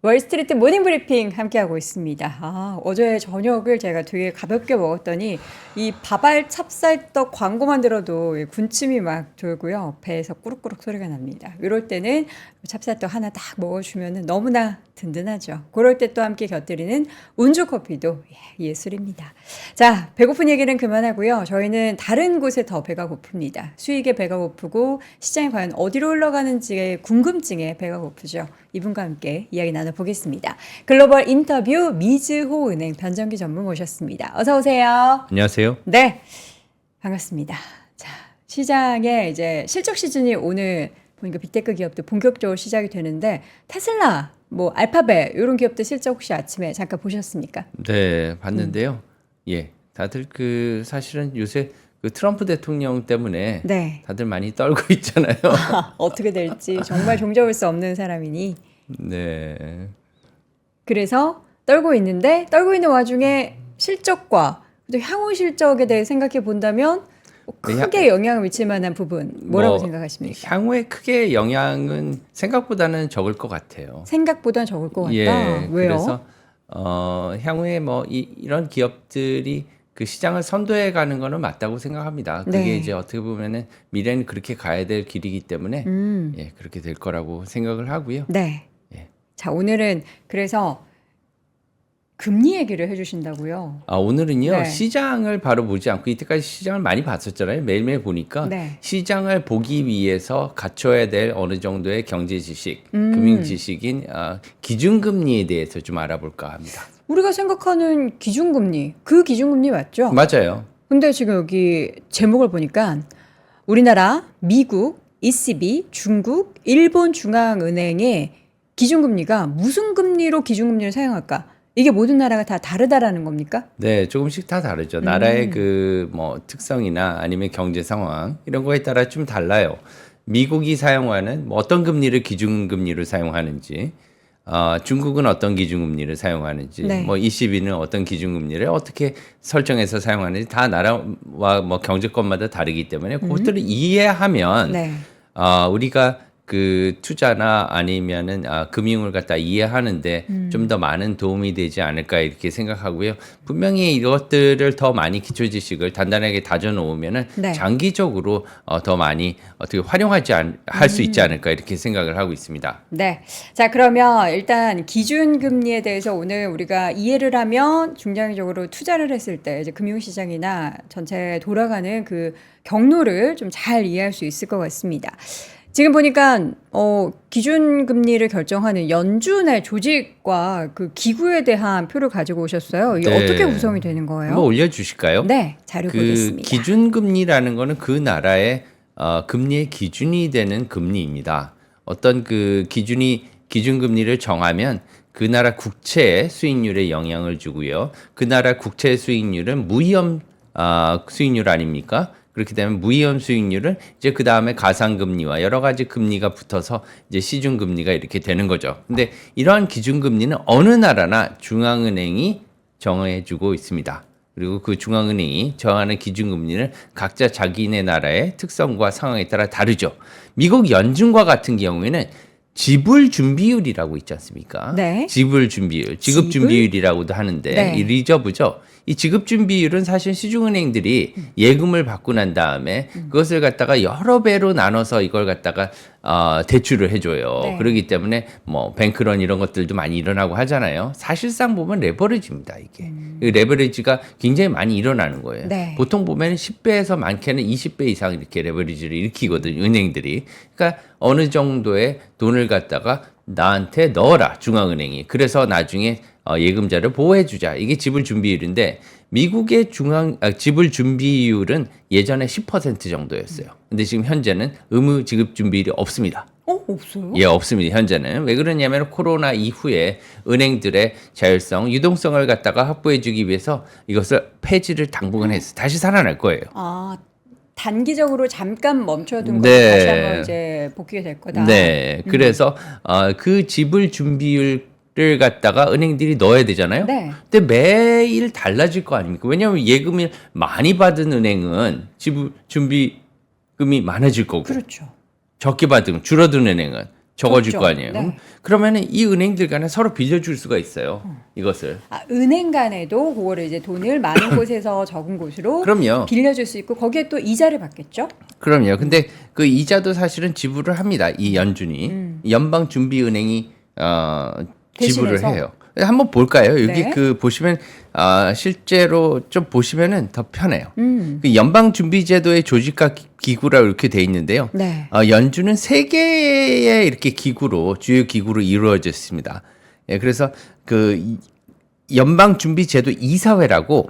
월스트리트 모닝 브리핑 함께하고 있습니다. 어제 저녁을 제가 되게 가볍게 먹었더니 이 밥알 찹쌀떡 광고만 들어도 군침이 막 돌고요. 배에서 꾸룩꾸룩 소리가 납니다. 이럴 때는 찹쌀떡 하나 딱 먹어주면 너무나 든든하죠. 그럴 때 또 함께 곁들이는 운주커피도 예술입니다. 자, 배고픈 얘기는 그만하고요. 저희는 다른 곳에 더 배가 고픕니다. 수익에 배가 고프고 시장이 과연 어디로 흘러가는지의 궁금증에 배가 고프죠. 이분과 함께 이야기 나눠보겠습니다. 글로벌 인터뷰 미즈호 은행 변정기 전문 모셨습니다. 어서 오세요. 안녕하세요. 네, 반갑습니다. 자, 시장에 이제 실적 시즌이 오늘 보니까 빅테크 기업도 본격적으로 시작이 되는데 테슬라, 뭐 알파벳 이런 기업들 실적 혹시 아침에 잠깐 보셨습니까? 네, 봤는데요. 예, 다들 사실은 요새 트럼프 대통령 때문에 네. 다들 많이 떨고 있잖아요. 어떻게 될지 정말 종잡을 수 없는 사람이니 네, 그래서 떨고 있는데 떨고 있는 와중에 실적과 또 향후 실적에 대해 생각해 본다면 크게 영향을 미칠 만한 부분 뭐라고 생각하십니까? 향후에 크게 영향은 생각보다는 적을 것 같아요. 생각보다 적을 것 같다. 예, 왜요? 그래서 향후에 이런 기업들이 그 시장을 선도해 가는 거는 맞다고 생각합니다. 그게 네. 이제 어떻게 보면은 미래는 그렇게 가야 될 길이기 때문에 예, 그렇게 될 거라고 생각을 하고요. 네. 예. 자, 오늘은 그래서 금리 얘기를 해주신다고요. 오늘은요, 네. 시장을 바로 보지 않고 이때까지 시장을 많이 봤었잖아요. 매일매일 보니까 네. 시장을 보기 위해서 갖춰야 될 어느 정도의 경제 지식, 금융 지식인 기준금리에 대해서 좀 알아볼까 합니다. 우리가 생각하는 기준금리, 그 기준금리 맞죠? 맞아요. 근데 지금 여기 제목을 보니까 우리나라, 미국, ECB, 중국, 일본 중앙은행의 기준금리가 무슨 금리로 기준금리를 사용할까? 이게 모든 나라가 다 다르다라는 겁니까? 네, 조금씩 다 다르죠. 나라의 특성이나 아니면 경제 상황 이런 거에 따라 좀 달라요. 미국이 사용하는 어떤 금리를 기준금리로 사용하는지, 중국은 어떤 기준금리를 사용하는지, 네. ECB는 어떤 기준금리를 어떻게 설정해서 사용하는지 다 나라와 경제권마다 다르기 때문에 그것들을 이해하면 네. 우리가 투자나 아니면은 금융을 갖다 이해하는데 좀 더 많은 도움이 되지 않을까 이렇게 생각하고요. 분명히 이것들을 더 많이 기초 지식을 단단하게 다져 놓으면은 네. 장기적으로 더 많이 어떻게 활용하지 할 수 있지 않을까 이렇게 생각을 하고 있습니다. 네. 자, 그러면 일단 기준금리에 대해서 오늘 우리가 이해를 하면 중장기적으로 투자를 했을 때 이제 금융시장이나 전체 돌아가는 그 경로를 좀 잘 이해할 수 있을 것 같습니다. 지금 보니까 기준금리를 결정하는 연준의 조직과 그 기구에 대한 표를 가지고 오셨어요. 이게 네. 어떻게 구성이 되는 거예요? 한번 올려주실까요? 네, 자료 보겠습니다. 기준금리라는 거는 그 나라의 금리의 기준이 되는 금리입니다. 어떤 기준금리를 정하면 그 나라 국채 수익률에 영향을 주고요. 그 나라 국채 수익률은 무위험 수익률 아닙니까? 그렇기 때문에 무위험 수익률은 이제 그 다음에 가상금리와 여러 가지 금리가 붙어서 이제 시중금리가 이렇게 되는 거죠. 근데 이러한 기준금리는 어느 나라나 중앙은행이 정해주고 있습니다. 그리고 그 중앙은행이 정하는 기준금리는 각자 자기네 나라의 특성과 상황에 따라 다르죠. 미국 연준과 같은 경우에는 지불 준비율이라고 있지 않습니까? 네. 지불 준비율, 지급 준비율이라고도 하는데 네. 이 리저브죠. 이 지급 준비율은 사실 시중은행들이 예금을 받고 난 다음에 그것을 갖다가 여러 배로 나눠서 이걸 갖다가 대출을 해줘요. 네. 그렇기 때문에 뱅크런 이런 것들도 많이 일어나고 하잖아요. 사실상 보면 레버리지입니다. 이게 이 레버리지가 굉장히 많이 일어나는 거예요. 네. 보통 보면 10배에서 많게는 20배 이상 이렇게 레버리지를 일으키거든요. 은행들이. 그러니까 어느 정도의 돈을 갖다가 나한테 넣어라 중앙은행이. 그래서 나중에 예금자를 보호해주자. 이게 지불 준비율인데 미국의 지불 준비율은 예전에 10% 정도였어요. 근데 지금 현재는 의무 지급 준비율이 없습니다. 없어요? 예, 없습니다. 현재는. 왜 그러냐면 코로나 이후에 은행들의 자율성, 유동성을 갖다가 확보해주기 위해서 이것을 폐지를 당분간 했어요. 다시 살아날 거예요. 단기적으로 잠깐 멈춰둔 네. 것이 다시 한번 이제 복귀가 될 거다. 네, 그래서 그 지불 준비율을 갖다가 은행들이 넣어야 되잖아요. 네. 근데 매일 달라질 거 아닙니까? 왜냐하면 예금을 많이 받은 은행은 지불 준비금이 많아질 거고 그렇죠. 적게 받으면 줄어든 은행은 적어줄 그렇죠. 거 아니에요. 네. 그러면은 이 은행들 간에 서로 빌려줄 수가 있어요. 이것을. 아, 은행 간에도 그거를 이제 돈을 많은 곳에서 적은 곳으로 그럼요. 빌려줄 수 있고 거기에 또 이자를 받겠죠? 그럼요. 근데 그 이자도 사실은 지불을 합니다. 이 연준이 연방준비은행이 지불을 대신해서? 해요. 한번 볼까요? 여기 네. 그 보시면 실제로 좀 보시면은 더 편해요. 음. 그 연방준비제도의 조직과 기구라고 이렇게 돼 있는데요. 네. 연준은 세 개의 이렇게 기구로 주요 기구로 이루어졌습니다. 예, 그래서 그 연방준비제도 이사회라고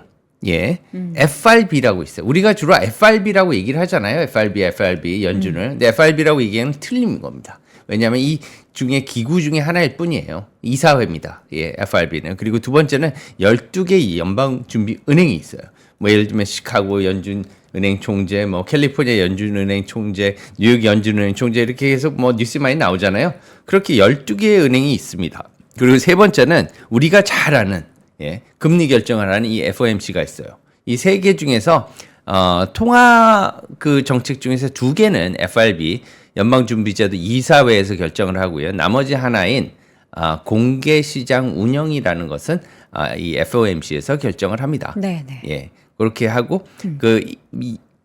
FRB라고 있어요. 우리가 주로 FRB라고 얘기를 하잖아요. FRB 연준을. 근데 FRB라고 얘기하면 틀린 겁니다. 왜냐하면 이 중에 기구 중에 하나일 뿐이에요. 이사회입니다. 예, FRB는. 그리고 두 번째는 12개의 연방준비은행이 있어요. 뭐 예를 들면 시카고 연준은행 총재, 뭐 캘리포니아 연준은행 총재, 뉴욕 연준은행 총재 이렇게 계속 뭐 뉴스 많이 나오잖아요. 그렇게 12개의 은행이 있습니다. 그리고 세 번째는 우리가 잘 아는 금리 결정을 하는 이 FOMC가 있어요. 이 세 개 중에서 통화 그 정책 중에서 두 개는 FRB 연방준비제도 이사회에서 결정을 하고요. 나머지 하나인 공개시장 운영이라는 것은 이 FOMC에서 결정을 합니다. 네, 네. 예, 그렇게 하고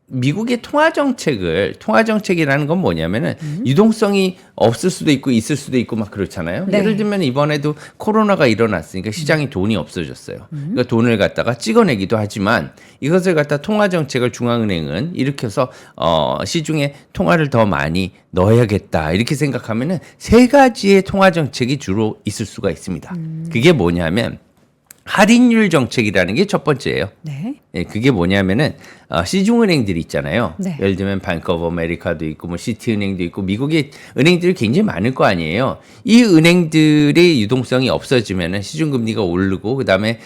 미국의 통화 정책이라는 건 뭐냐면은 유동성이 없을 수도 있고 있을 수도 있고 막 그렇잖아요. 네. 예를 들면 이번에도 코로나가 일어났으니까 시장에 돈이 없어졌어요. 그러니까 돈을 갖다가 찍어내기도 하지만 이것을 갖다 통화 정책을 중앙은행은 일으켜서 시중에 통화를 더 많이 넣어야겠다 이렇게 생각하면은 세 가지의 통화 정책이 주로 있을 수가 있습니다. 그게 뭐냐면 할인율 정책이라는 게 첫 번째예요. 네. 예, 그게 뭐냐면은 시중은행들이 있잖아요. 네. 예를 들면 뱅크 오브 아메리카도 있고 뭐 시티은행도 있고 미국의 은행들이 굉장히 많을 거 아니에요. 이 은행들의 유동성이 없어지면은 시중금리가 오르고 그다음에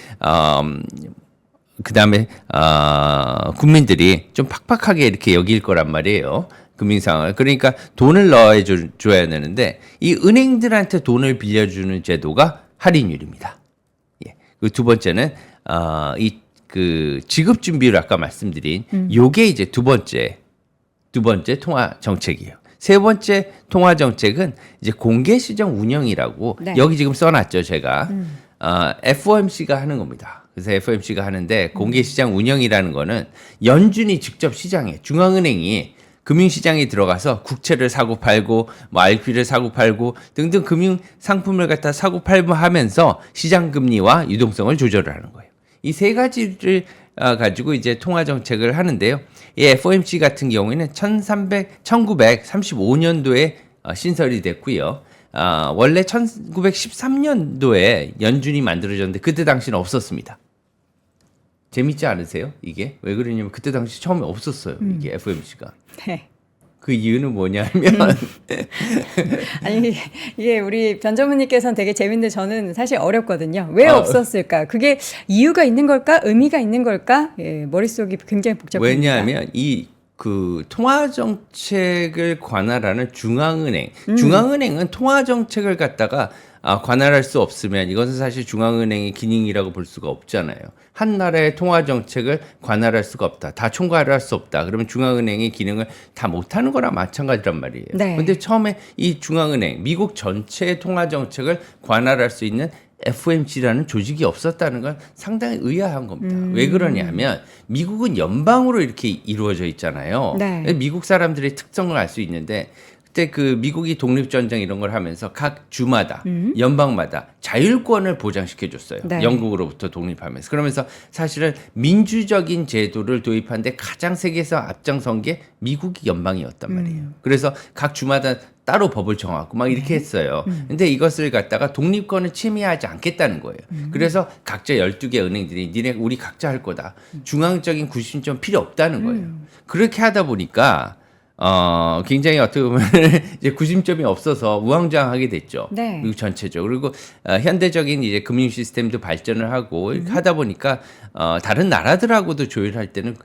국민들이 좀 팍팍하게 이렇게 여길 거란 말이에요. 금융 상황을. 그러니까 돈을 넣어 줘야 되는데 이 은행들한테 돈을 빌려주는 제도가 할인율입니다. 그 두 번째는 그 지급 준비를 아까 말씀드린 요게 이제 두 번째 통화 정책이에요. 세 번째 통화 정책은 이제 공개 시장 운영이라고 네. 여기 지금 써놨죠 제가 FOMC가 하는 겁니다. 그래서 FOMC가 하는데 공개 시장 운영이라는 거는 연준이 직접 시장에 중앙은행이 금융시장에 들어가서 국채를 사고 팔고 뭐 RP를 사고 팔고 등등 금융 상품을 갖다 사고 팔고 하면서 시장 금리와 유동성을 조절을 하는 거예요. 이 세 가지를 가지고 이제 통화 정책을 하는데요. 이 FOMC 같은 경우에는 1935년도에 신설이 됐고요. 원래 1913년도에 연준이 만들어졌는데 그때 당시는 없었습니다. 재밌지 않으세요? 이게 왜 그러냐면 그때 당시 처음에 없었어요. 이게 FOMC가. 네. 그 이유는 뭐냐면 아니 이게 우리 변전무님께서는 되게 재밌는데 저는 사실 어렵거든요. 왜 없었을까? 그게 이유가 있는 걸까? 의미가 있는 걸까? 예, 머릿속이 굉장히 복잡합니다. 왜냐하면 이 그 통화 정책을 관할하는 중앙은행은 통화 정책을 갖다가 관할할 수 없으면 이것은 사실 중앙은행의 기능이라고 볼 수가 없잖아요. 한 나라의 통화 정책을 관할할 수가 없다. 다 총괄을 할 수 없다. 그러면 중앙은행의 기능을 다 못하는 거랑 마찬가지란 말이에요. 네. 근데 처음에 이 중앙은행, 미국 전체의 통화 정책을 관할할 수 있는 FOMC라는 조직이 없었다는 건 상당히 의아한 겁니다. 왜 그러냐면 미국은 연방으로 이렇게 이루어져 있잖아요. 네. 미국 사람들의 특성을 알 수 있는데 그때 그 미국이 독립전쟁 이런 걸 하면서 각 주마다 연방마다 자율권을 보장시켜 줬어요. 네. 영국으로부터 독립하면서. 그러면서 사실은 민주적인 제도를 도입하는데 가장 세계에서 앞장선 게 미국이 연방이었단 말이에요. 그래서 각 주마다 따로 법을 정하고 막 이렇게 했어요. 근데 이것을 갖다가 독립권을 침해하지 않겠다는 거예요. 그래서 각자 12개 은행들이 니네 우리 각자 할 거다. 중앙적인 구심점 필요 없다는 거예요. 그렇게 하다 보니까 굉장히 어떻게 보면 이제 구심점이 없어서 우왕좌왕하게 됐죠. 네. 미국 전체적으로. 그리고 현대적인 이제 금융 시스템도 발전을 하고 이렇게 하다 보니까 다른 나라들하고도 조율할 때는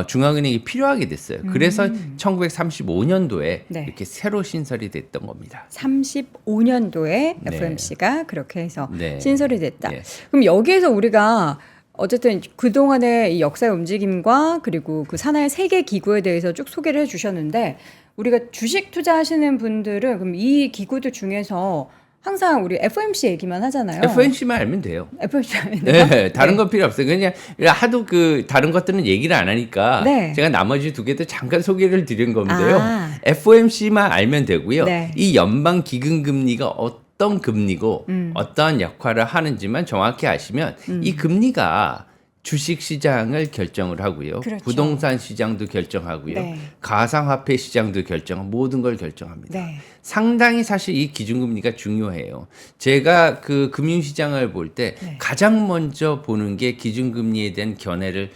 중앙은행이 필요하게 됐어요. 그래서 1935년도에 네. 이렇게 새로 신설이 됐던 겁니다. 35년도에 네. FOMC가 그렇게 해서 네. 신설이 됐다. 네. 그럼 여기에서 우리가 어쨌든 그동안의 이 역사의 움직임과 그리고 그 산하의 세계 기구에 대해서 쭉 소개를 해주셨는데 우리가 주식 투자하시는 분들은 그럼 이 기구들 중에서 항상 우리 FOMC 얘기만 하잖아요. FOMC만 알면 돼요. FOMC 하면 네, 다른 건 필요 없어요. 그냥 하도 그 다른 것들은 얘기를 안 하니까 네. 제가 나머지 두 개도 잠깐 소개를 드린 건데요. 아. FOMC만 알면 되고요. 네. 이 연방 기금 금리가 어떤 금리고 어떠한 역할을 하는지만 정확히 아시면 이 금리가 주식 시장을 결정을 하고요. 그렇죠. 부동산 시장도 결정하고요. 네. 가상화폐 시장도 모든 걸 결정합니다. 네. 상당히 사실 이 기준금리가 중요해요. 제가 그 금융시장을 볼 때 네. 가장 먼저 보는 게 기준금리에 대한 견해를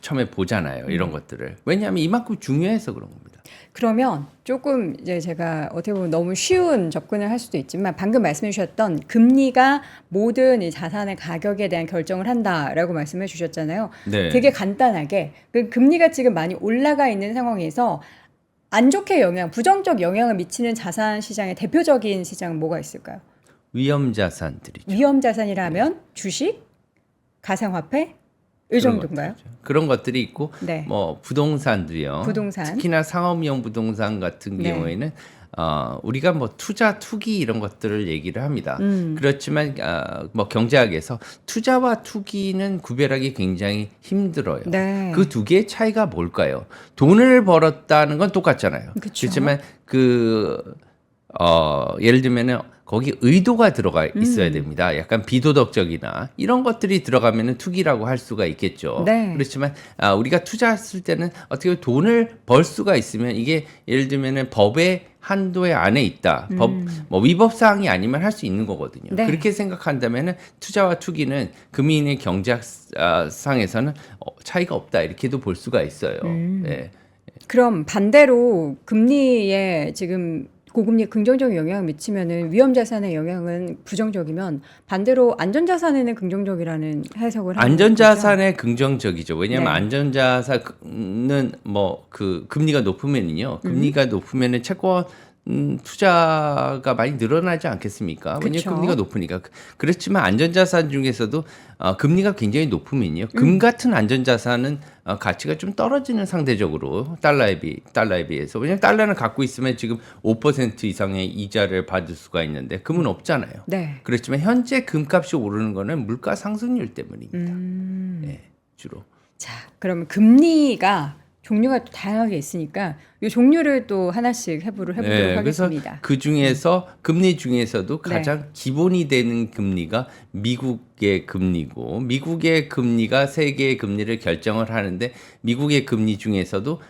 처음에 보잖아요. 이런 것들을. 왜냐하면 이만큼 중요해서 그런 겁니다. 그러면 조금 이제 제가 어떻게 보면 너무 쉬운 접근을 할 수도 있지만 방금 말씀해 주셨던 금리가 모든 이 자산의 가격에 대한 결정을 한다라고 말씀해 주셨잖아요. 네. 되게 간단하게 그 금리가 지금 많이 올라가 있는 상황에서 안 좋게 부정적 영향을 미치는 자산 시장의 대표적인 시장은 뭐가 있을까요? 위험 자산들이죠. 위험 자산이라면 주식, 가상화폐 이 정도인가요? 그런 것들이 있고 네. 뭐 부동산도요. 부동산. 특히나 상업용 부동산 같은 네. 경우에는 우리가 뭐 투자, 투기 이런 것들을 얘기를 합니다. 그렇지만 뭐 경제학에서 투자와 투기는 구별하기 굉장히 힘들어요. 네. 그 두 개의 차이가 뭘까요? 돈을 벌었다는 건 똑같잖아요. 그쵸. 그렇지만 예를 들면은 거기 의도가 들어가 있어야 됩니다. 약간 비도덕적이나 이런 것들이 들어가면은 투기라고 할 수가 있겠죠. 네. 그렇지만 우리가 투자했을 때는 어떻게 보면 돈을 벌 수가 있으면 이게 예를 들면은 법의 한도의 안에 있다. 뭐 위법 사항이 아니면 할 수 있는 거거든요. 네. 그렇게 생각한다면은 투자와 투기는 금융의 경제학 상에서는 차이가 없다 이렇게도 볼 수가 있어요. 네. 그럼 반대로 금리에 지금 고금리에 긍정적인 영향을 미치면은 위험 자산의 영향은 부정적이면 반대로 안전 자산에는 긍정적이라는 해석을 하는 안전 거죠? 자산에 긍정적이죠. 왜냐하면 네. 안전 자산은 뭐 그 금리가 높으면요. 금리가 높으면은 채권 투자가 많이 늘어나지 않겠습니까? 왜냐하면 그쵸. 금리가 높으니까. 그렇지만 안전자산 중에서도 금리가 굉장히 높으면요. 금 같은 안전자산은 가치가 좀 떨어지는 상대적으로 달러에 비해서. 왜냐하면 달러는 갖고 있으면 지금 5% 이상의 이자를 받을 수가 있는데 금은 없잖아요. 네. 그렇지만 현재 금값이 오르는 거는 물가 상승률 때문입니다. 네, 주로. 자, 그러면 금리가 종류가 또 다양하게 있으니까 이 종류를 또 하나씩 해보도록 그래서 하겠습니다. 그 중에서 금리 중에서도 네. 가장 기본이 되는 금리가 미국의 금리고 미국의 금리가 세계의 금리를 결정을 하는데 미국의 금리 중에서도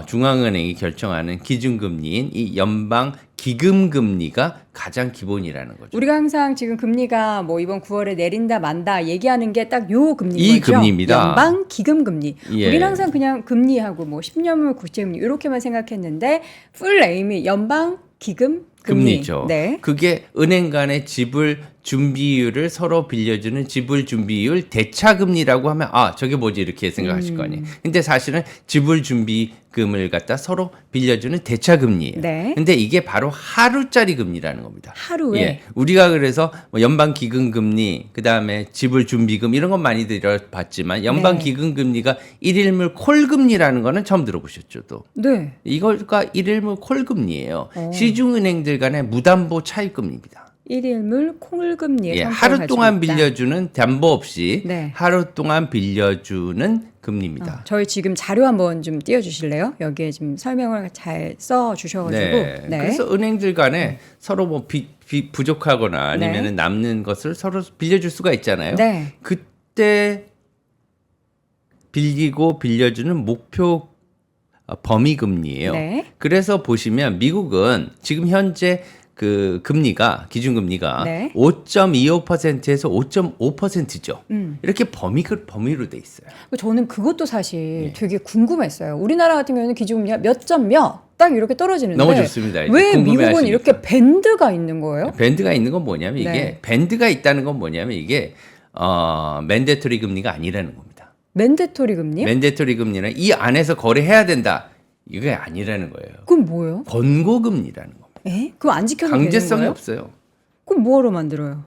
중앙은행이 결정하는 기준금리인 이 연방 기금금리가 가장 기본이라는 거죠. 우리가 항상 지금 금리가 뭐 이번 9월에 내린다 만다 얘기하는 게 딱 요 금리인 이 거죠. 금리입니다. 연방 기금금리. 예. 우리는 항상 그냥 금리하고 뭐 10년물 국채금리 이렇게만 생각했는데 풀 네임이 연방 기금 금리죠. 네. 그게 은행 간의 지불 준비율을 서로 빌려주는 지불 준비율 대차금리라고 하면 저게 뭐지 이렇게 생각하실 거 아니에요. 근데 사실은 지불 준비금을 갖다 서로 빌려주는 대차금리예요. 네. 근데 이게 바로 하루짜리 금리라는 겁니다. 하루에 예, 우리가 그래서 뭐 연방 기금금리, 그다음에 지불 준비금 이런 건 많이 들어봤지만 연방 네. 기금금리가 일일물 콜금리라는 거는 처음 들어보셨죠, 또. 네. 이거가 일일물 콜금리예요. 시중은행들 간의 무담보 차입금리입니다. 일일물 콩금리에 예, 하루 동안 빌려주는 담보 없이 네. 하루 동안 빌려주는 금리입니다. 저희 지금 자료 한번 좀 띄워주실래요? 여기에 지금 설명을 잘 써주셔가지고. 네. 그래서 은행들 간에 서로 뭐 부족하거나 네. 아니면 남는 것을 서로 빌려줄 수가 있잖아요. 네. 그때 빌리고 빌려주는 목표 범위 금리예요. 네. 그래서 보시면 미국은 지금 현재 그 금리가 기준금리가 네. 5.25%에서 5.5%죠. 이렇게 범위로 돼 있어요. 저는 그것도 사실 되게 궁금했어요. 우리나라 같은 경우는 기준금리가 몇 점 몇 딱 이렇게 떨어지는데 너무 좋습니다. 이제 왜 미국은 궁금해하시니까. 이렇게 밴드가 있는 거예요? 밴드가 있는 건 뭐냐면 이게 네. 밴드가 있다는 건 뭐냐면 이게 맨데토리 금리가 아니라는 겁니다. 맨데토리 금리? 맨데토리 금리는 이 안에서 거래해야 된다. 이게 아니라는 거예요. 그럼 뭐예요? 권고 금리라는 겁니다. 에? 그거 안 지켜도 되는 강제성이 거예요? 없어요. 그럼 뭐하러 만들어요?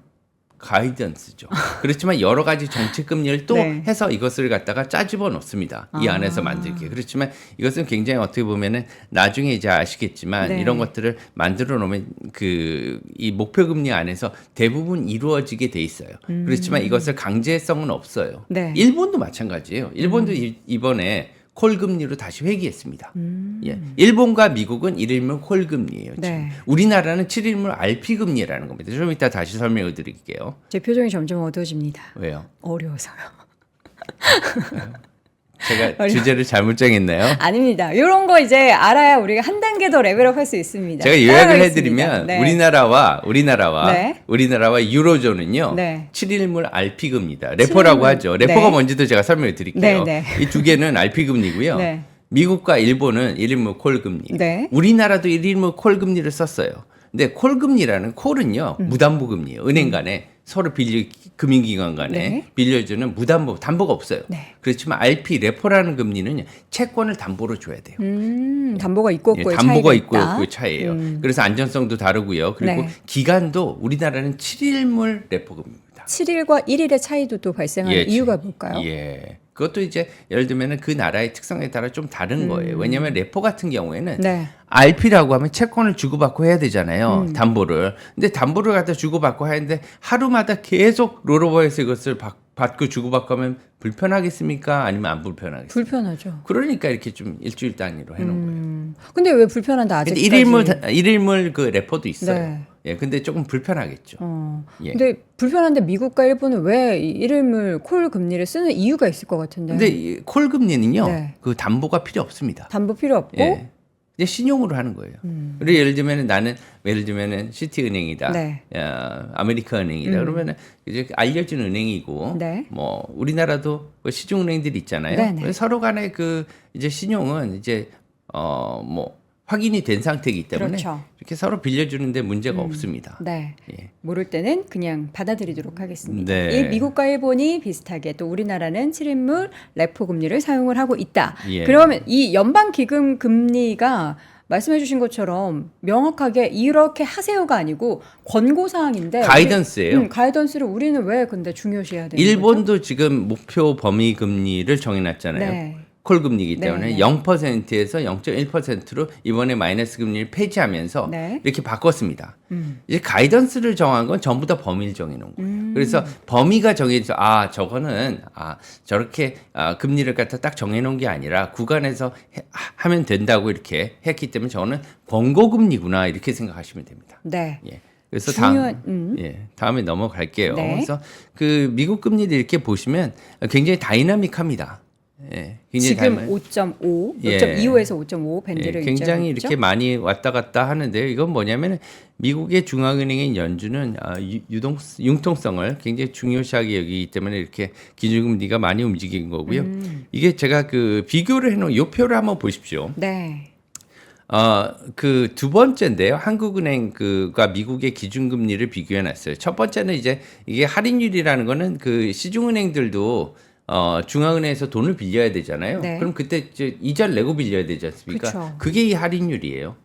가이던스죠. 그렇지만 여러 가지 정책 금리를 또 네. 해서 이것을 갖다가 짜집어 놓습니다. 이 안에서 만들게. 그렇지만 이것은 굉장히 어떻게 보면은 나중에 이제 아시겠지만 네. 이런 것들을 만들어 놓으면 그 이 목표 금리 안에서 대부분 이루어지게 돼 있어요. 그렇지만 이것을 강제성은 없어요. 네. 일본도 마찬가지예요. 일본도 이번에 콜 금리로 다시 회귀했습니다. 예. 일본과 미국은 1일물 콜 금리예요. 지금. 네. 우리나라는 7일물 RP 금리라는 겁니다. 좀 이따 다시 설명을 드릴게요. 제 표정이 점점 어두워집니다. 왜요? 어려워서요. 제가 주제를 잘못 정했나요? 아닙니다. 이런 거 이제 알아야 우리가 한 단계 더 레벨업 할 수 있습니다. 제가 요약을 따라가겠습니다. 해드리면 네. 우리나라와 유로존은요 네. 7일물 RP 금리다. 레포라고 하죠. 레포가 네. 뭔지도 제가 설명을 드릴게요. 네, 이 두 개는 RP 금리고요. 네. 미국과 일본은 1일물 콜 금리. 네. 우리나라도 1일물 콜 금리를 썼어요. 근데 콜 금리라는 콜은요 무담보 금리예요. 은행 간에 서로 금융기관 간에 네. 빌려주는 무담보 담보가 없어요. 네. 그렇지만 RP 레포라는 금리는 채권을 담보로 줘야 돼요. 담보가 있고 없고의 담보가 차이가 있고 있다. 없고의 차이예요. 그래서 안전성도 다르고요. 그리고 네. 기간도 우리나라는 7일물 레포금입니다. 7일과 1일의 차이도 또 발생하는 이유가 뭘까요? 예. 그것도 이제 예를 들면 그 나라의 특성에 따라 좀 다른 거예요. 왜냐하면 레포 같은 경우에는 네. RP라고 하면 채권을 주고받고 해야 되잖아요. 담보를. 근데 담보를 갖다 주고받고 하는데 하루마다 계속 롤오버해서 이것을 받고 주고받고 하면 불편하겠습니까? 아니면 안 불편하겠습니까? 불편하죠. 그러니까 이렇게 좀 일주일 단위로 해놓은 거예요. 근데 왜 불편한데 근데 아직까지? 일일물 그 레포도 있어요. 네. 예, 근데 조금 불편하겠죠. 예. 근데 불편한데 미국과 일본은 왜 이 일일물 콜 금리를 쓰는 이유가 있을 것 같은데. 근데 이 콜 금리는요, 네. 그 담보가 필요 없습니다. 담보 필요 없고. 예. 이제 신용으로 하는 거예요. 그리고 예를 들면은 시티은행이다, 네. 아메리카은행이다. 그러면은 이제 알려진 은행이고, 네. 뭐 우리나라도 뭐 시중은행들이 있잖아요. 네네. 그래서 서로 간에 그 이제 신용은 이제 뭐 확인이 된 상태이기 때문에 그렇죠. 이렇게 서로 빌려주는데 문제가 없습니다. 네. 예. 모를 때는 그냥 받아들이도록 하겠습니다. 네. 이 미국과 일본이 비슷하게 또 우리나라는 7일물 레포 금리를 사용을 하고 있다. 예. 그러면 이 연방 기금 금리가 말씀해 주신 것처럼 명확하게 이렇게 하세요가 아니고 권고 사항인데 가이던스예요. 가이던스를 우리는 왜 근데 중요시해야 되는 일본도 지금 목표 범위 금리를 정해놨잖아요. 네. 콜 금리이기 네, 때문에 네. 0%에서 0.1%로 이번에 마이너스 금리를 폐지하면서 네. 이렇게 바꿨습니다. 이제 가이던스를 정한 건 전부 다 범위를 정해놓은 거예요. 그래서 범위가 정해져 저거는 저렇게 금리를 갖다 딱 정해놓은 게 아니라 구간에서 하면 된다고 이렇게 했기 때문에 저는 권고 금리구나 이렇게 생각하시면 됩니다. 네. 예. 그래서 다음에 넘어갈게요. 네. 그래서 그 미국 금리를 이렇게 보시면 굉장히 다이나믹합니다. 예, 굉장히 지금 5.5, 예. 5.25에서 5.5 밴드를 굉장히 유지하고 이렇게 있죠? 많이 왔다 갔다 하는데요. 이건 뭐냐면 미국의 중앙은행인 연준은 융통성을 굉장히 중요시하게 여기기 때문에 이렇게 기준금리가 많이 움직인 거고요. 이게 제가 그 비교를 해놓은 이 표를 한번 보십시오. 네. 그 두 번째인데요. 한국은행 그가 미국의 기준금리를 비교해 놨어요. 첫 번째는 이제 이게 할인율이라는 거는 그 시중은행들도 중앙은행에서 돈을 빌려야 되잖아요. 네. 그럼 그때 이제 이자를 내고 빌려야 되지 않습니까? 그쵸. 그게 이 할인율이에요.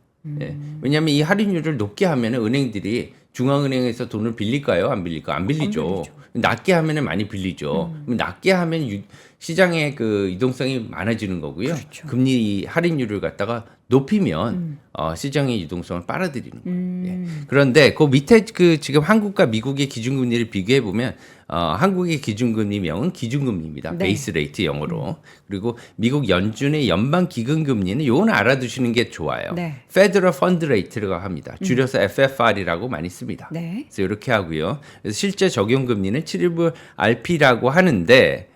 예. 왜냐하면 이 할인율을 높게 하면은 은행들이 중앙은행에서 돈을 빌릴까요? 안 빌릴까? 안 빌리죠. 낮게 하면은 많이 빌리죠. 그럼 낮게 하면 시장의 그 유동성이 많아지는 거고요. 그렇죠. 금리 할인율을 갖다가 높이면 시장의 유동성을 빨아들이는 거예요. 예. 그런데 그 밑에 그 지금 한국과 미국의 기준금리를 비교해 보면 한국의 기준금리명은 기준금리입니다. 네. 베이스 레이트 영어로. 그리고 미국 연준의 연방 기금금리는 요건 알아두시는 게 좋아요. 네. Federal Fund Rate라고 합니다. 줄여서 FFR이라고 많이 씁니다. 네. 그래서 이렇게 하고요. 그래서 실제 적용 금리는 7일부 RP라고 하는데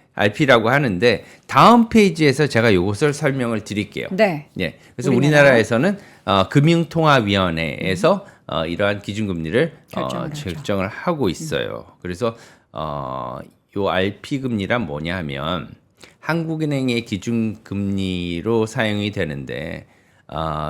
다음 페이지에서 제가 요것을 설명을 드릴게요. 네. 예. 그래서 우리나라. 우리나라에서는 금융통화위원회에서 이러한 기준금리를 결정을 하죠. 결정을 하고 있어요. 그래서 요 RP 금리란 뭐냐 하면 한국은행의 기준금리로 사용이 되는데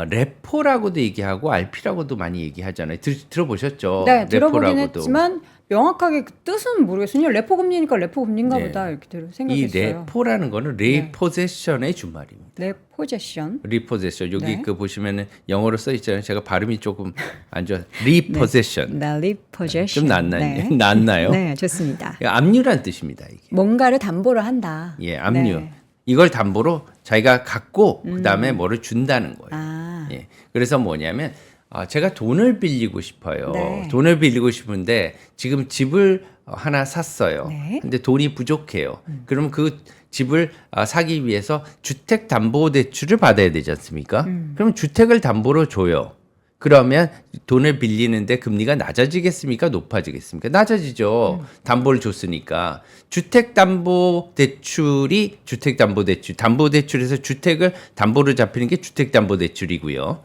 레포라고도 얘기하고 RP라고도 많이 얘기하잖아요. 들어보셨죠? 네, 들어보긴 레포라고도. 했지만 명확하게 그 뜻은 모르겠어요. 그냥 레포 금리니까 레포 금리인가 네. 보다 이렇게 이 생각했어요. 레포라는 거는 리포제션의 준말입니다. 레포제션. 리포제션 여기 네. 그 보시면은 영어로 써 있잖아요. 제가 발음이 조금 안 좋아. 리포제션. 리포제션. 좀 낫나요? 네. 낫나요? 네, 좋습니다. 압류란 뜻입니다. 이게. 뭔가를 담보를 한다. 예, 압류. 네. 이걸 담보로 자기가 갖고 그다음에 뭐를 준다는 거예요. 아, 예. 그래서 뭐냐면 제가 돈을 빌리고 싶어요. 네. 돈을 빌리고 싶은데 지금 집을 하나 샀어요. 네. 근데 돈이 부족해요. 그럼 그 집을 사기 위해서 주택담보대출을 받아야 되지 않습니까? 그럼 주택을 담보로 줘요. 그러면 돈을 빌리는데 금리가 낮아지겠습니까? 높아지겠습니까? 낮아지죠. 담보를 줬으니까. 주택담보대출이 주택담보대출, 담보대출에서 주택을 담보로 잡히는 게 주택담보대출이고요.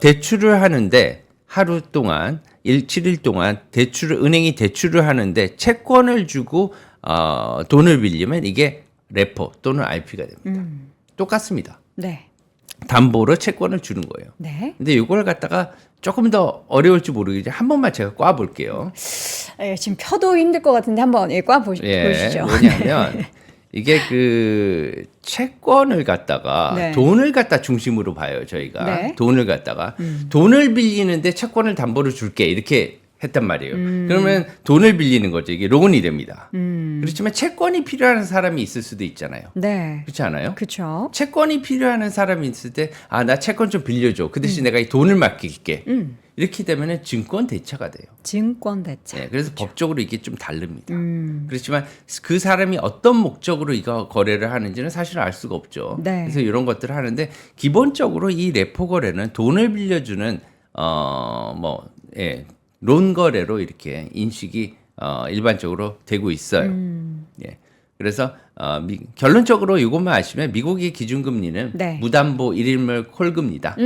대출을 하는데 하루 동안 7일 동안 은행이 대출을 하는데 채권을 주고 돈을 빌리면 이게 레포 또는 RP가 됩니다. 똑같습니다. 네. 담보로 채권을 주는 거예요. 네. 근데 이걸 갖다가 조금 더 어려울지 모르겠지만 한 번만 제가 꽈 볼게요. 예, 지금 펴도 힘들 것 같은데 한번 보시죠. 왜냐하면 이게 그 채권을 갖다가 네. 돈을 갖다 중심으로 봐요, 저희가. 네. 돈을 갖다가 돈을 빌리는데 채권을 담보로 줄게 이렇게 했단 말이에요. 그러면 돈을 빌리는 거죠. 이게 론이 됩니다. 그렇지만 채권이 필요한 사람이 있을 수도 있잖아요. 네. 그렇지 않아요? 그렇죠. 채권이 필요한 사람이 있을 때, 나 채권 좀 빌려줘. 그 대신 내가 이 돈을 맡길게. 이렇게 되면 증권 대차가 돼요. 증권 대차. 네, 그래서 법적으로 이게 좀 다릅니다. 그렇지만 그 사람이 어떤 목적으로 이거 거래를 하는지는 사실 알 수가 없죠. 네. 그래서 이런 것들을 하는데 기본적으로 이 레포 거래는 돈을 빌려주는 론 거래로 이렇게 인식이 일반적으로 되고 있어요. 예. 그래서 결론적으로 이것만 아시면 미국의 기준금리는 네. 무담보 1인물 콜금리다.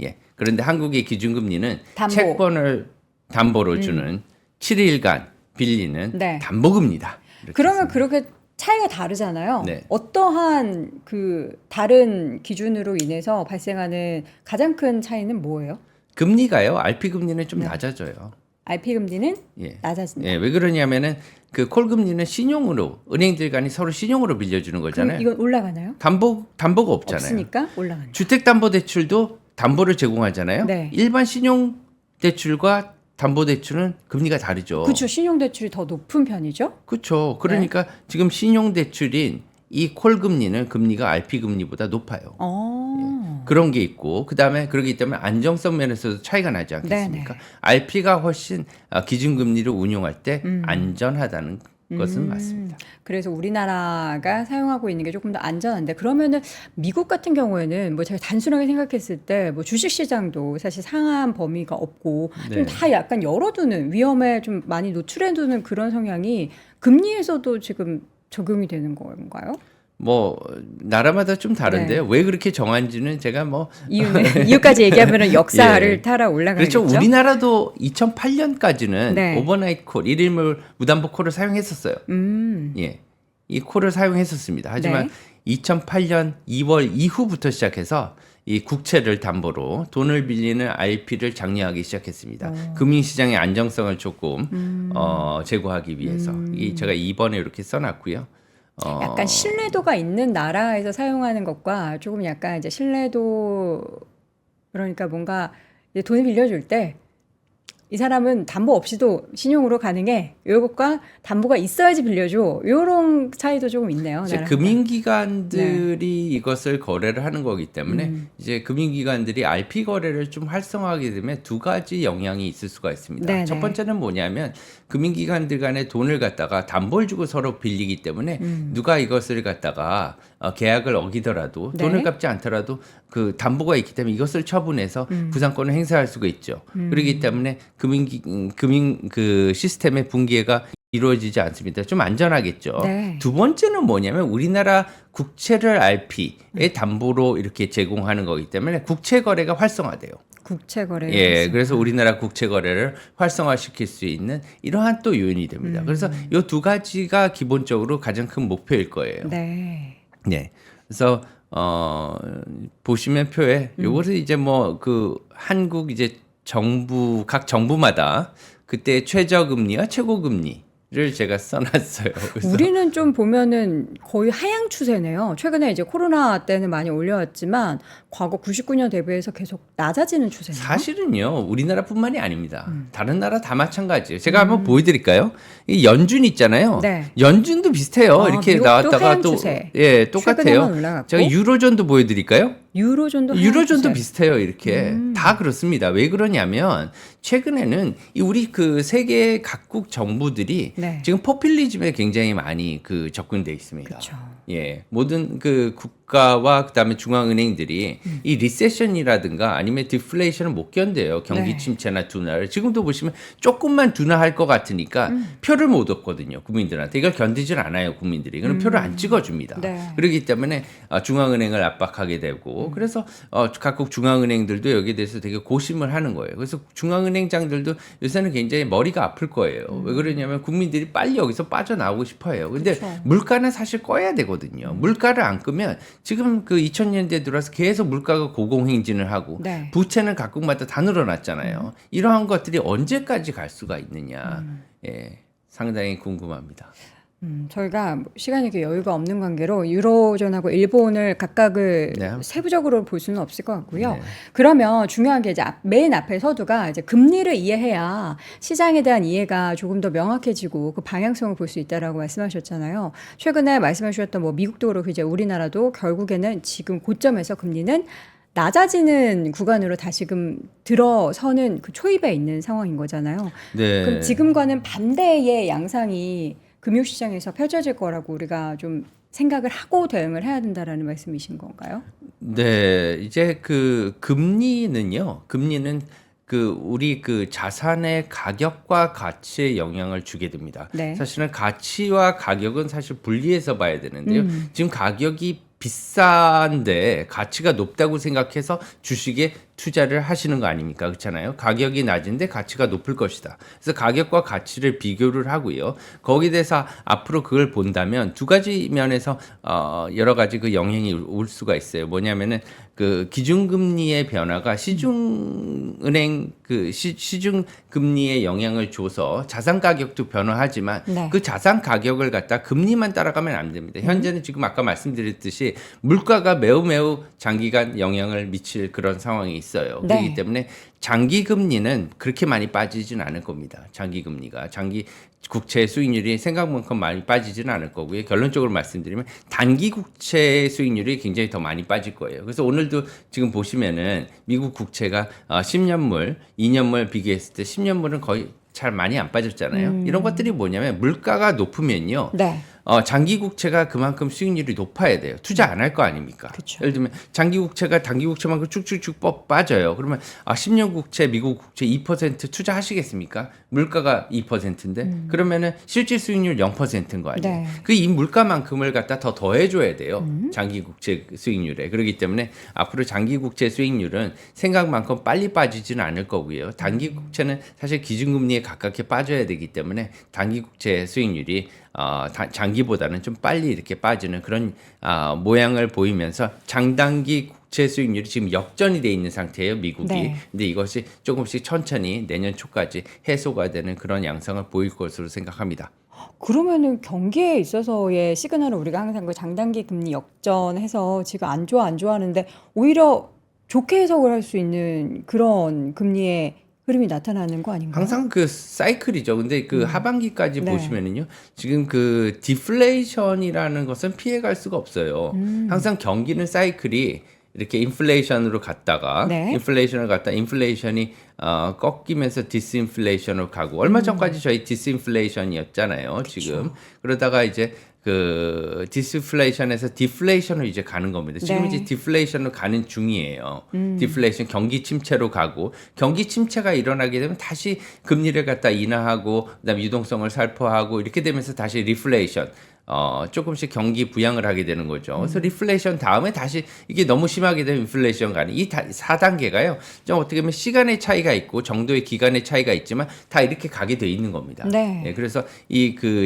예. 그런데 한국의 기준금리는 담보. 채권을 담보로 주는 7일간 빌리는 네. 담보금리다. 이렇게 그러면 있습니다. 그렇게 차이가 다르잖아요. 네. 어떠한 그 다른 기준으로 인해서 발생하는 가장 큰 차이는 뭐예요? 금리가요. RP 금리는 좀 네. 낮아져요. RP 금리는 예. 낮아진다. 예, 왜 그러냐면은 그 콜금리는 신용으로 은행들 간이 서로 신용으로 빌려주는 그럼 거잖아요. 이건 올라가나요? 담보가 없잖아요. 없으니까 올라간다. 주택담보대출도 담보를 제공하잖아요. 네. 일반 신용대출과 담보대출은 금리가 다르죠. 그렇죠. 신용대출이 더 높은 편이죠. 그렇죠. 그러니까 네. 지금 신용대출인 이 콜금리는 금리가 RP금리보다 높아요. 그런 게 있고 그다음에 그러기 때문에 안정성 면에서도 차이가 나지 않겠습니까? 네네. RP가 훨씬 기준금리를 운용할 때 안전하다는 것은 맞습니다. 그래서 우리나라가 사용하고 있는 게 조금 더 안전한데 그러면은 미국 같은 경우에는 뭐 제가 단순하게 생각했을 때 뭐 주식시장도 사실 상한 범위가 없고 네. 좀 다 약간 열어두는 위험에 좀 많이 노출해두는 그런 성향이 금리에서도 지금 적용이 되는 건가요? 뭐 나라마다 좀 다른데요. 네. 왜 그렇게 정한지는 제가 뭐 이유까지 얘기하면 역사를 예. 타러 올라가겠죠. 그렇죠. 우리나라도 2008년까지는 네. 오버나이트 콜, 일일물 무담보 콜을 사용했었어요. 예. 이 콜을 사용했었습니다. 하지만 네. 2008년 2월 이후부터 시작해서 이 국채를 담보로 돈을 빌리는 RP를 장려하기 시작했습니다. 금융시장의 안정성을 조금 제고하기 위해서. 이 제가 2번에 이렇게 써놨고요. 약간 신뢰도가 있는 나라에서 사용하는 것과 조금 약간 이제 신뢰도 그러니까 뭔가 이제 돈을 빌려줄 때 이 사람은 담보 없이도 신용으로 가능해. 이것과 담보가 있어야지 빌려줘. 이런 차이도 조금 있네요. 이제 나라마다. 금융기관들이 이것을 거래를 하는 거기 때문에 이제 금융기관들이 RP 거래를 좀 활성화하게 되면 두 가지 영향이 있을 수가 있습니다. 네네. 첫 번째는 뭐냐면 금융기관들 간에 돈을 갖다가 담보를 주고 서로 빌리기 때문에 누가 이것을 갖다가 계약을 어기더라도 네. 돈을 갚지 않더라도 그 담보가 있기 때문에 이것을 처분해서 구상권을 행사할 수가 있죠. 그렇기 때문에 금융 그 시스템의 붕괴가 이루어지지 않습니다. 좀 안전하겠죠. 네. 두 번째는 뭐냐면 우리나라 국채를 RP의 담보로 이렇게 제공하는 거기 때문에 국채 거래가 활성화돼요. 국채 거래. 예, 그래서 우리나라 국채 거래를 활성화시킬 수 있는 이러한 또 요인이 됩니다. 그래서 이 두 가지가 기본적으로 가장 큰 목표일 거예요. 네. 네. 그래서 보시면 표에 요것을 이제 뭐 그 한국 이제 각 정부마다 그때 최저금리와 최고금리를 제가 써놨어요. 그래서 우리는 좀 보면은 거의 하향 추세네요. 최근에 이제 코로나 때는 많이 올려왔지만 과거 99년 대비해서 계속 낮아지는 추세네요. 사실은요, 우리나라뿐만이 아닙니다. 다른 나라 다 마찬가지예요. 제가 한번 보여드릴까요? 이 연준 있잖아요. 네. 연준도 비슷해요. 아, 이렇게 미국도 나왔다가 하향 또 추세. 예, 최근에만 똑같아요. 올라갔고. 제가 유로존도 보여드릴까요? 유로존도 하향 유로존도 추세. 비슷해요. 이렇게 다 그렇습니다. 왜 그러냐면 최근에는 이 우리 그 세계 각국 정부들이 네. 지금 포퓰리즘에 굉장히 많이 그 접근돼 있습니다. 그쵸. 예, 모든 그 국가와 그다음에 중앙은행들이 이 리세션이라든가 아니면 디플레이션을 못 견뎌요. 경기 네. 침체나 둔화를. 지금도 보시면 조금만 둔화할 것 같으니까 표를 못 얻거든요. 국민들한테. 이걸 견디질 않아요. 국민들이. 그럼 표를 안 찍어줍니다. 네. 그렇기 때문에 중앙은행을 압박하게 되고 그래서 각국 중앙은행들도 여기에 대해서 되게 고심을 하는 거예요. 그래서 중앙은행장들도 요새는 굉장히 머리가 아플 거예요. 왜 그러냐면 국민들이 빨리 여기서 빠져나오고 싶어해요. 근데 그쵸. 물가는 사실 꺼야 되거든요. 물가를 안 끄면 지금 그 2000년대 들어서 계속 물가가 고공행진을 하고 네. 부채는 각국마다 다 늘어났잖아요. 이러한 것들이 언제까지 갈 수가 있느냐. 예, 상당히 궁금합니다. 저희가 시간이 이렇게 여유가 없는 관계로 유로존하고 일본을 각각을 네. 세부적으로 볼 수는 없을 것 같고요. 네. 그러면 중요한 게 이제 맨 앞에 서두가 이제 금리를 이해해야 시장에 대한 이해가 조금 더 명확해지고 그 방향성을 볼 수 있다라고 말씀하셨잖아요. 최근에 말씀하셨던 뭐 미국도 그렇고 이제 우리나라도 결국에는 지금 고점에서 금리는 낮아지는 구간으로 다시금 들어서는 그 초입에 있는 상황인 거잖아요. 네. 그럼 지금과는 반대의 양상이 금융시장에서 펼쳐질 거라고 우리가 좀 생각을 하고 대응을 해야 된다라는 말씀이신 건가요? 네, 이제 그 금리는요. 금리는 그 우리 그 자산의 가격과 가치에 영향을 주게 됩니다. 네. 사실은 가치와 가격은 사실 분리해서 봐야 되는데요. 지금 가격이 비싼데 가치가 높다고 생각해서 주식에 투자를 하시는 거 아닙니까? 그렇잖아요. 가격이 낮은데 가치가 높을 것이다. 그래서 가격과 가치를 비교를 하고요. 거기에 대해서 앞으로 그걸 본다면 두 가지 면에서 여러 가지 그 영향이 올 수가 있어요. 뭐냐면은 그 기준금리의 변화가 시중은행 그 시중금리에 영향을 줘서 자산 가격도 변화하지만 네. 그 자산 가격을 갖다 금리만 따라가면 안 됩니다. 현재는 지금 아까 말씀드렸듯이 물가가 매우 장기간 영향을 미칠 그런 상황이 있어요. 네. 그렇기 때문에 장기 금리는 그렇게 많이 빠지진 않을 겁니다. 장기 금리가 장기 국채 수익률이 생각만큼 많이 빠지지는 않을 거고요. 결론적으로 말씀드리면 단기 국채 수익률이 굉장히 더 많이 빠질 거예요. 그래서 오늘도 지금 보시면은 미국 국채가 10년물, 2년물 비교했을 때 10년물은 거의 잘 많이 안 빠졌잖아요. 이런 것들이 뭐냐면 물가가 높으면요. 네. 장기 국채가 그만큼 수익률이 높아야 돼요. 투자 안 할 거 아닙니까? 그쵸. 예를 들면 장기 국채가 단기 국채만큼 쭉쭉쭉 빠져요. 그러면 10년 국채, 미국 국채 2% 투자하시겠습니까? 물가가 2%인데 그러면은 실질 수익률 0%인 거 아니에요? 네. 그 이 물가만큼을 갖다 더 더해줘야 돼요. 장기 국채 수익률에. 그렇기 때문에 앞으로 장기 국채 수익률은 생각만큼 빨리 빠지지는 않을 거고요. 단기 국채는 사실 기준금리에 가깝게 빠져야 되기 때문에 단기 국채 수익률이 장기보다는 좀 빨리 이렇게 빠지는 그런 모양을 보이면서 장단기 국채 수익률이 지금 역전이 돼 있는 상태예요, 미국이. 네. 근데 이것이 조금씩 천천히 내년 초까지 해소가 되는 그런 양상을 보일 것으로 생각합니다. 그러면은 경기에 있어서의 시그널을 우리가 항상 그 장단기 금리 역전해서 지금 안 좋아하는데 오히려 좋게 해석을 할 수 있는 그런 금리의 흐름이 나타나는 거 아닌가요? 항상 그 사이클이죠. 근데 그 하반기까지 네. 보시면은요. 지금 그 디플레이션이라는 것은 피해갈 수가 없어요. 항상 경기는 사이클이 이렇게 인플레이션으로 갔다가 네. 인플레이션을 갔다 인플레이션이 꺾이면서 디스인플레이션으로 가고 얼마 전까지 저희 디스인플레이션이었잖아요. 지금 그러다가 이제 그 디스플레이션에서 디플레이션으로 이제 가는 겁니다. 지금 네. 이제 디플레이션으로 가는 중이에요. 디플레이션 경기 침체로 가고 경기 침체가 일어나게 되면 다시 금리를 갖다 인하하고 그다음에 유동성을 살포하고 이렇게 되면서 다시 리플레이션 조금씩 경기 부양을 하게 되는 거죠. 그래서 리플레이션 다음에 다시 이게 너무 심하게 되면 인플레이션 가는 이 4단계가요. 좀 어떻게 보면 시간의 차이가 있고 정도의 기간의 차이가 있지만 다 이렇게 가게 돼 있는 겁니다. 네. 예, 그래서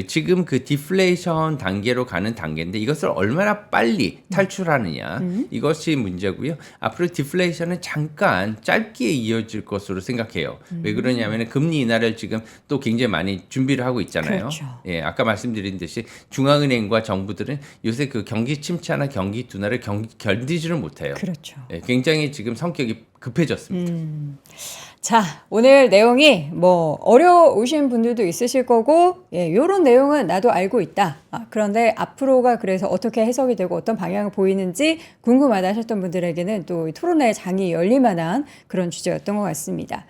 지금 그 디플레이션 단계로 가는 단계인데 이것을 얼마나 빨리 탈출하느냐 이것이 문제고요. 앞으로 디플레이션은 잠깐 짧게 이어질 것으로 생각해요. 왜 그러냐면 금리 인하를 지금 또 굉장히 많이 준비를 하고 있잖아요. 그렇죠. 예, 아까 말씀드린 듯이 중앙은행과 정부들은 요새 그 경기 침체나 경기 둔화를 견디지를 못해요. 그렇죠. 예, 굉장히 지금 성격이 급해졌습니다. 자, 오늘 내용이 뭐 어려우신 분들도 있으실 거고, 예, 요런 내용은 나도 알고 있다. 그런데 앞으로가 그래서 어떻게 해석이 되고 어떤 방향을 보이는지 궁금하다 하셨던 분들에게는 또이 토론회의 장이 열릴 만한 그런 주제였던 것 같습니다.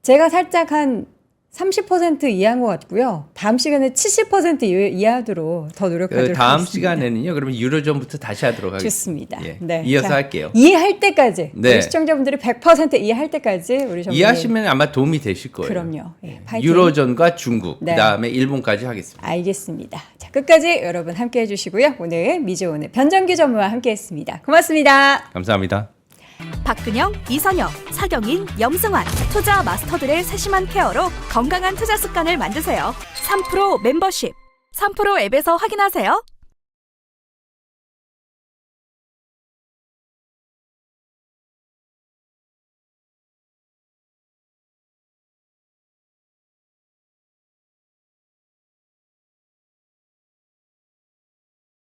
제가 살짝 한 30% 이해한 것 같고요. 다음 시간에 70% 이해하도록 더 노력하도록 다음 하겠습니다. 시간에는요. 그러면 유로존부터 다시 하도록 하겠습니다. 좋습니다. 예, 네. 이어서 자, 할게요. 이해할 때까지 네. 우리 시청자분들이 100% 이해할 때까지 우리 전문의 이해하시면 아마 도움이 되실 거예요. 그럼요. 예, 파이팅. 유로존과 중국, 네. 그다음에 일본까지 하겠습니다. 알겠습니다. 자, 끝까지 여러분 함께 해주시고요. 오늘 미즈온의 변정기 전무와 함께했습니다. 고맙습니다. 감사합니다. 박근영, 이선영, 사경인, 염승환 투자 마스터들의 세심한 케어로 건강한 투자 습관을 만드세요. 3프로 멤버십 3프로 앱에서 확인하세요.